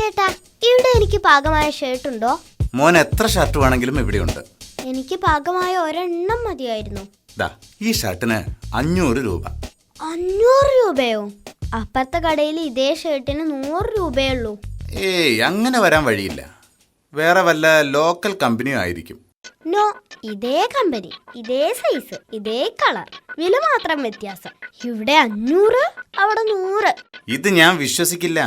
ചേട്ടാ, ഇവിടെ എനിക്ക് പാകമായ ഷർട്ട് ഉണ്ടോ? മോൻ എത്ര ഷർട്ട് വേണമെങ്കിലും ഇവിടെയുണ്ട്. എനിക്ക് പാകമായ ഒരെണ്ണം മതിയായിരുന്നു. ദാ ഈ ഷർട്ടിന് 500 രൂപ. 500 രൂപയോ? അപ്പുറത്തെ കടയിൽ ഇതേ ഷർട്ടിന് 100 രൂപയേ ഉള്ളൂ. ഏയ്, അങ്ങനെ വരാൻ വഴിയില്ല. വേറെ വല്ല ലോക്കൽ കമ്പനിയും ആയിരിക്കും. നോ, ഇതേ കമ്പനി, ഇതേ സൈസ്, ഇതേ കളർ, വില മാത്രം വ്യത്യാസം. ഇവിടെ 500, അവിടെ 100. ഇത് ഞാൻ വിശ്വസിക്കില്ല.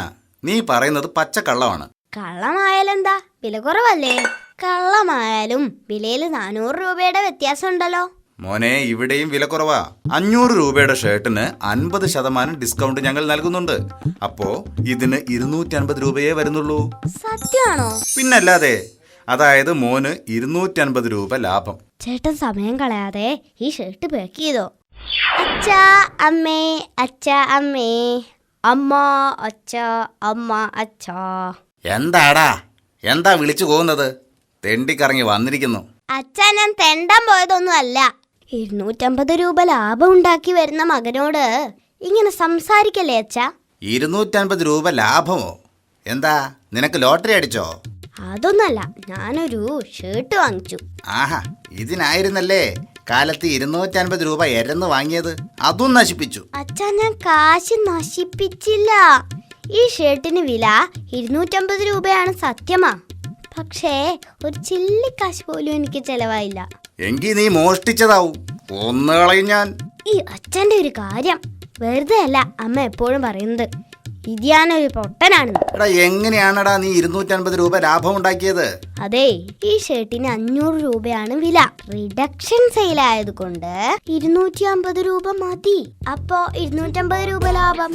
നീ പറയുന്നത് പച്ചക്കള്ളമാണ്. കള്ളമായാലെന്താ, വില കുറവല്ലേ? കള്ളമായാലും വിലയിൽ 400 രൂപയുടെ വ്യത്യാസം ഉണ്ടല്ലോ. മോനെ, ഇവിടെയും വില കുറവാ. 500 രൂപയുടെ ഷർട്ടിന് 50% ഡിസ്കൗണ്ട് ഞങ്ങൾ നൽകുന്നുണ്ട്. അപ്പോ ഇതിന് 250 രൂപയേ വരുന്നുള്ളൂ. സത്യമാണോ? പിന്നല്ലാതെ. അതായത് മോന് 250 രൂപ ലാഭം. ചേട്ടൻ സമയം കളയാതെ ഈ ഷർട്ട് പാക്ക് ചെയ്തോ. അച്ഛാ അമ്മേ, അച്ഛാ അമ്മേ, അമ്മ അച്ഛ, അമ്മ അച്ഛ. എന്താടാ, എന്താ വിളിച്ചു പോകുന്നത്? തെണ്ടിക്കറങ്ങി വന്നിരിക്കുന്നു. അച്ഛാ, ഞാൻ തെണ്ടാൻ പോയതൊന്നും അല്ല. 250 രൂപ ലാഭം ഉണ്ടാക്കി വരുന്ന മകനോട് ഇങ്ങനെ സംസാരിക്കല്ലേ അച്ഛാ? 250 രൂപ ലാഭമോ? എന്താ, നിനക്ക് ലോട്ടറി അടിച്ചോ? അതൊന്നല്ല, ഞാനൊരു ഷർട്ട് വാങ്ങിച്ചു. ആഹാ, ഇതിനായിരുന്നല്ലേ കാലത്ത് 250 രൂപ എരന്ന് വാങ്ങിയത്. അതും നശിപ്പിച്ചു. അച്ഛാ, ഞാൻ കാശ് നശിപ്പിച്ചില്ല. ഈ ഷർട്ടിന് വില 250 രൂപയാണ്, സത്യമാ. പക്ഷേ ഒരു ചില്ലിക്കാശ് പോലും എനിക്ക് ചെലവായില്ല. എങ്കിൽ നീ മോഷ്ടിച്ചതാവും. ഒന്നുകളയും ഞാൻ. ഈ അച്ഛൻ്റെ ഒരു കാര്യം വെറുതെ അല്ല അമ്മ എപ്പോഴും പറയുന്നത്. ഇതിയാനൊരു പൊട്ടനാണെന്ന്. എടാ, എങ്ങനെയാണടാ നീ 250 രൂപ ലാഭം ഉണ്ടാക്കിയത്? അതെ, ഈ ഷർട്ടിന് 500 രൂപയാണ് വില. റിഡക്ഷൻ സെയിൽ ആയതുകൊണ്ട് 250 രൂപ മതി. അപ്പോ 250 രൂപ ലാഭം.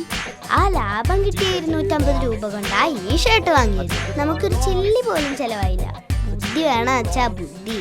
ആ ലാഭം കിട്ടിയ 250 രൂപ കൊണ്ടാ ഈ ഷർട്ട് വാങ്ങിയത്. നമുക്കൊരു ചില്ലി പോലും ചെലവായില്ല. ബുദ്ധി വേണം അച്ഛാ, ബുദ്ധി.